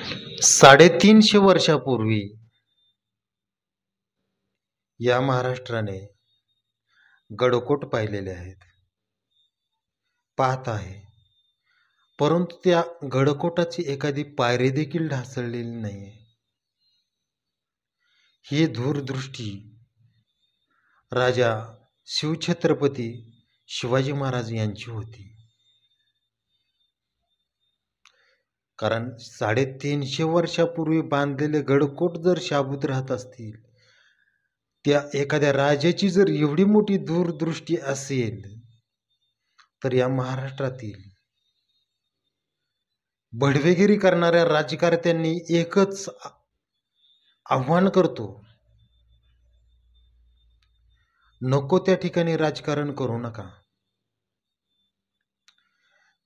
350 वर्षापूर्वी या महाराष्ट्राने गडकोट पाहिलेले आहेत, पाहत आहे. परंतु त्या गडकोटाची एखादी पायरी देखील ढासळलेली नाही. ही दूरदृष्टी राजा शिवछत्रपती शिवाजी महाराज यांची होती. कारण 350 वर्षापूर्वी बांधलेले गडकोट जर शाबूत राहत असतील, त्या एखाद्या राजाची जर एवढी मोठी दूरदृष्टी असेल, तर या महाराष्ट्रातील बडवेगिरी करणाऱ्या राजकारत्यांनी एकच आव्हान करतो, नको त्या ठिकाणी राजकारण करू नका.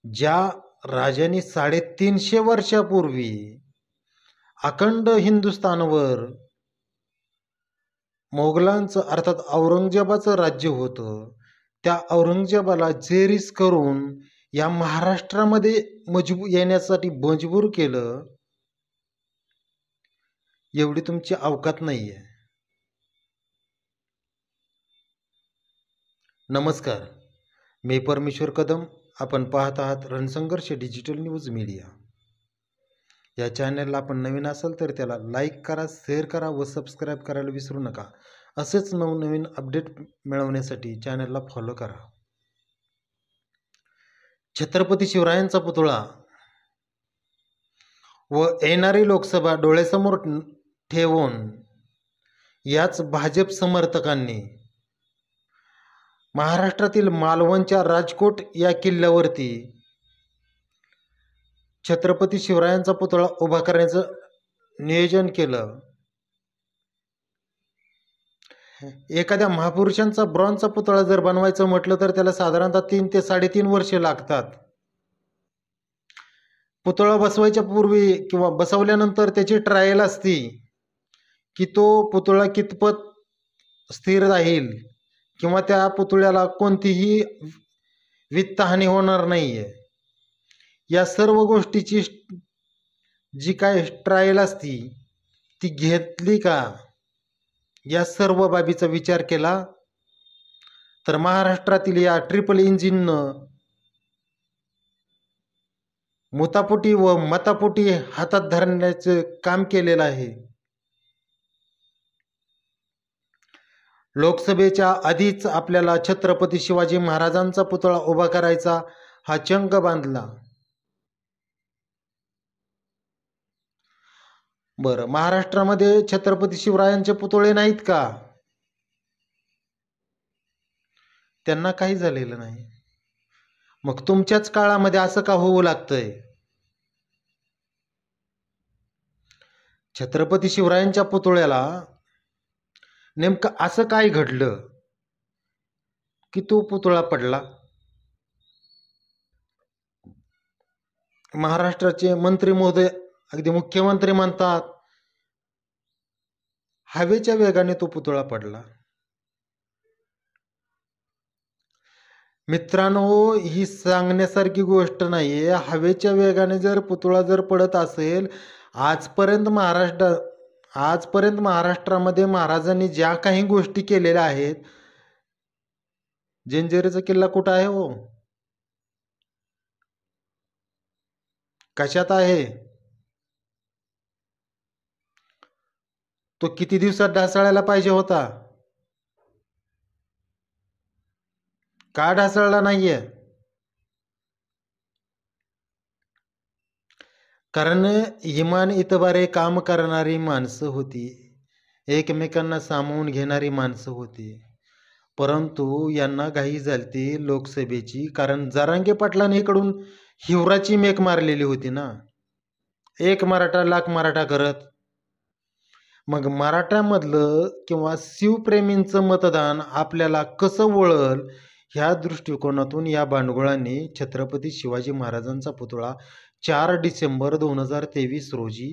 ज्या राजाने 350 वर्षापूर्वी अखंड हिंदुस्थानवर मोगलांचं अर्थात औरंगजेबाचं राज्य होतं, त्या औरंगजेबाला जेरीस करून या महाराष्ट्रामध्ये येण्यासाठी मजबूर केलं, एवढी तुमची अवकात नाहीये. नमस्कार, मी परमेश्वर कदम. आपण पाहत आहात रणसंघर्ष डिजिटल न्यूज मीडिया. या चॅनलला आपण नवीन असाल तर त्याला लाईक करा, शेअर करा व सबस्क्राईब करायला विसरू नका. असेच नवनवीन अपडेट मिळवण्यासाठी चॅनलला फॉलो करा. छत्रपती शिवरायांचा पुतळा व येणारी लोकसभा डोळ्यासमोर ठेवून याच भाजप समर्थकांनी महाराष्ट्रातील मालवणच्या राजकोट या किल्ल्यावरती छत्रपती शिवरायांचा पुतळा उभा करण्याचं नियोजन केलं. एखाद्या महापुरुषांचा ब्रॉन्झचा पुतळा जर बनवायचं म्हटलं तर त्याला साधारणतः 3 ते 3.5 वर्षे लागतात. पुतळा बसवायच्या पूर्वी किंवा बसवल्यानंतर त्याची ट्रायल असती की तो पुतळा कितपत स्थिर राहील किंवा त्या पुतळ्याला कोणतीही वित्तहानी होणार नाहीये. या सर्व गोष्टीची जी काय ट्रायल असती ती घेतली का, या सर्व बाबीचा विचार केला तर महाराष्ट्रातील या ट्रिपल इंजिननं मुतापोटी व मतापोटी हातात धरण्याचं काम केलेलं आहे. लोकसभेच्या आधीच आपल्याला छत्रपती शिवाजी महाराजांचा पुतळा उभा करायचा हा चंग बांधला. बरं, महाराष्ट्रामध्ये छत्रपती शिवरायांचे पुतळे नाहीत का? त्यांना काही झालेलं नाही. मग तुमच्याच काळामध्ये असं का होऊ लागतंय? छत्रपती शिवरायांच्या पुतळ्याला नेमकं असं काय घडलं की तो पुतळा पडला? महाराष्ट्राचे मंत्री महोदय, अगदी मुख्यमंत्री म्हणतात हवेच्या वेगाने तो पुतळा पडला. मित्रांनो, ही सांगण्यासारखी गोष्ट नाहीये. हवेच्या वेगाने जर पुतळा जर पडत असेल, आजपर्यंत महाराष्ट्रामध्ये महाराजांनी ज्या काही गोष्टी केलेल्या आहेत, जंजिऱ्याचा किल्ला कुठं आहे हो? कशात आहे? तो किती दिवसात ढासळायला पाहिजे होता? का ढासळला नाहीये? कारण इमान इतबारे काम करणारी माणसं होती, एकमेकांना सामावून घेणारी माणसं होती. परंतु यांना घाई झालती लोकसभेची, कारण जरांगे पाटलांनी इकडून हिवराची मेक मारलेली होती ना, एक मराठा लाख मराठा करत. मग मराठ्यामधलं किंवा शिवप्रेमींचं मतदान आपल्याला कसं वळल, ह्या दृष्टिकोनातून या भांडगुळांनी छत्रपती शिवाजी महाराजांचा पुतळा 4 डिसेंबर 2023 रोजी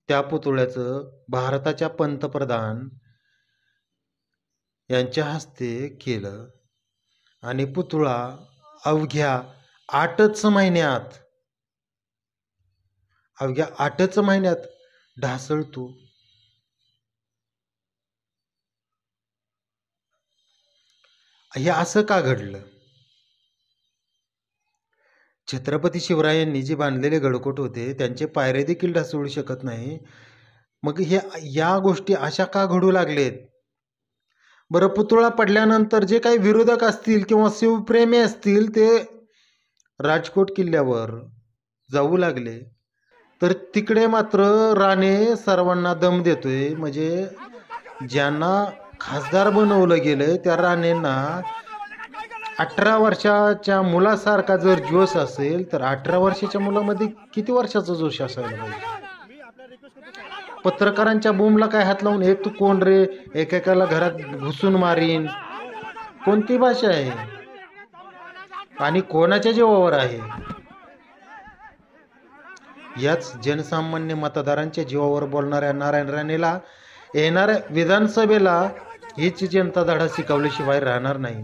त्या पुतळ्याचं भारताच्या पंतप्रधान यांच्या हस्ते केलं आणि पुतळा अवघ्या 8च महिन्यात अवघ्या 8च महिन्यात ढासळतो. हे असं का घडलं? छत्रपती शिवरायांनी जे बांधलेले गडकोट होते त्यांचे पायरे देखील ढासळू शकत नाही. मग या गोष्टी अशा का घडू लागलेत? बरं, पुतळा पडल्यानंतर जे काही विरोधक असतील किंवा शिवप्रेमी असतील ते राजकोट किल्ल्यावर जाऊ लागले, तर तिकडे मात्र राणे सर्वांना दम देतोय. म्हणजे ज्यांना खासदार बनवलं गेलं त्या राणेंना 18 वर्षाच्या मुलासारखा जर जोश असेल तर 18 वर्षाच्या मुलामध्ये किती वर्षाचा जोश असायला पाहिजे? पत्रकारांच्या बोंबला काय हात लावून एक तू कोण रे, एकेकाला घरात घुसून मारीन, कोणती भाषा आहे आणि कोणाच्या जीवावर आहे? याच जनसामान्य मतदारांच्या जीवावर बोलणाऱ्या नारायण राणेला येणाऱ्या विधानसभेला हीच जनता धडा शिकवल्याशिवाय राहणार नाही.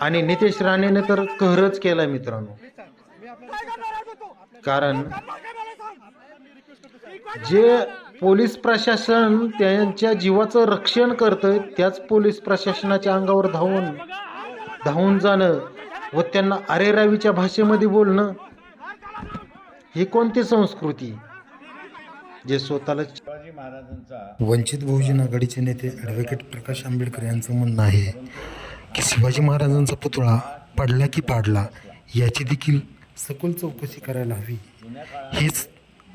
आणि नितेश राणेने तर कहरच केला मित्रांनो. कारण जे पोलीस प्रशासन त्यांच्या जीवाचं रक्षण करतं त्याच पोलीस प्रशासनाच्या अंगावर धावून जाणं व त्यांना अरेरावीच्या भाषेमध्ये बोलणं, ही कोणती संस्कृती? जे स्वतःला वंचित बहुजन आघाडीचे नेते ॲडव्होकेट प्रकाश आंबेडकर यांचं म्हणणं आहे की शिवाजी महाराजांचा पुतळा पडला की पाडला याची देखील सखोल चौकशी करायला हवी. हीच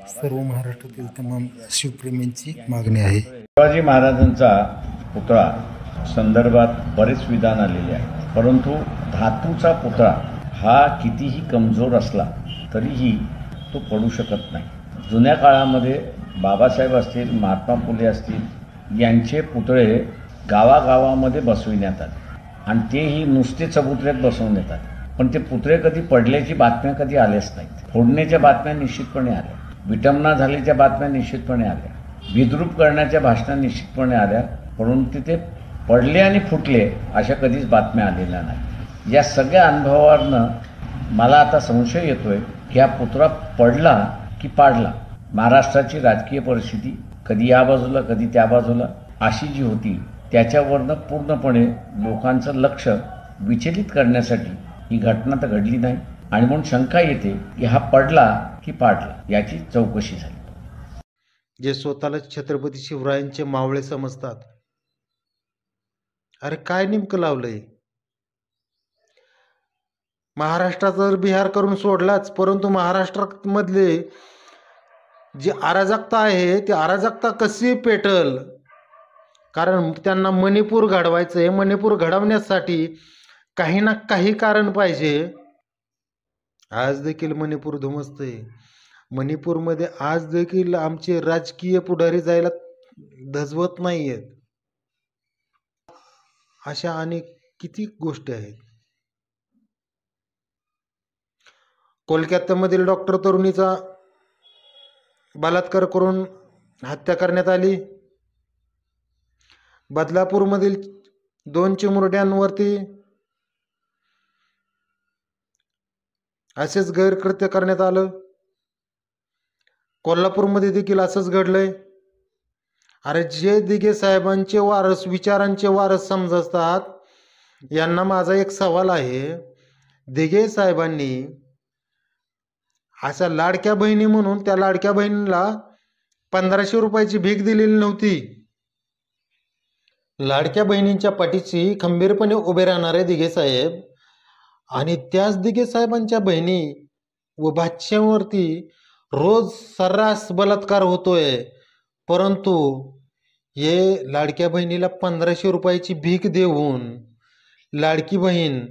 सर्व महाराष्ट्रातील तमाम शिवप्रेमींची मागणी आहे. शिवाजी महाराजांचा पुतळा संदर्भात बरेच विधान आलेले आहे, परंतु धातूचा पुतळा हा कितीही कमजोर असला तरीही तो पडू शकत नाही. जुन्या काळामध्ये बाबासाहेब असतील, महात्मा फुले असतील यांचे पुतळे गावागावामध्ये बसविण्यात आले आणि तेही नुसते चबुतऱ्यात बसवण्यात आले. पण ते पुतळे कधी पडल्याची बातम्या कधी आल्याच नाहीत. फोडण्याच्या बातम्या निश्चितपणे आल्या, विटंबना झाल्याच्या बातम्या निश्चितपणे आल्या, विद्रूप करण्याच्या भाषणा निश्चितपणे आल्या, परंतु ते पडले आणि फुटले अशा कधीच बातम्या आलेल्या नाही. या सगळ्या अनुभवावरनं मला आता संशय येतोय की हा पुतळा पडला की पाडला. महाराष्ट्राची राजकीय परिस्थिती कधी या बाजूला कधी त्या बाजूला अशी जी होती त्याच्यावरनं पूर्णपणे लोकांचं लक्ष विचलित करण्यासाठी ही घटना तर घडली नाही आणि म्हणून शंका येते की हा पडला की पाडला याची चौकशी झाली. जे स्वतःला छत्रपती शिवरायांचे मावळे समजतात, अरे काय नेमकं लावलंय? महाराष्ट्रात तर बिहार करून सोडलाच, परंतु महाराष्ट्रामधले जी अराजकता आहे ती अराजकता कशी पेटल? कारण त्यांना मणिपूर घडवायचं आहे. मणिपूर घडवण्यासाठी काही ना काही कारण पाहिजे. आज देखील मणिपूर धुमसतंय. मणिपूरमध्ये आज देखील आमचे राजकीय पुढारी जायला धजवत नाहीयेत. अशा अनेक किती गोष्टी आहेत. कोलकात्यामधील डॉक्टर तरुणीचा बलात्कार करून हत्या करण्यात आली. बदलापूरमधील 2 चिमुरड्यांवरती असेच गैरकृत्य करण्यात आलं. कोल्हापूरमध्ये देखील असंच घडलंय. अरे जे दिघे साहेबांचे वारस, विचारांचे वारस समजतात, यांना माझा एक सवाल आहे. दिघे साहेबांनी अशा लाडक्या बहिणी म्हणून त्या लाडक्या बहिणीला 1500 रुपयाची भीक दिलेली नव्हती. लाडक्या बहिणींच्या पाठीशी खंबीरपणे उभे राहणारे दिघे साहेब आणि त्याच दिघे साहेबांच्या बहिणी व भाच्यावरती रोज सर्रास बलात्कार होतोय, परंतु हे लाडक्या बहिणीला 1500 रुपयाची भीक देऊन लाडकी बहीण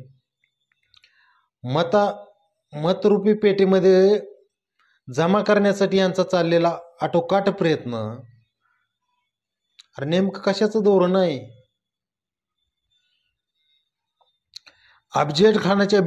मतरूपी पेटीमध्ये जमा करण्यासाठी यांचा चाललेला आटोकाट प्रयत्न. अरे नेमकं कशाचं धोरण आहे? अफजल खानाच्या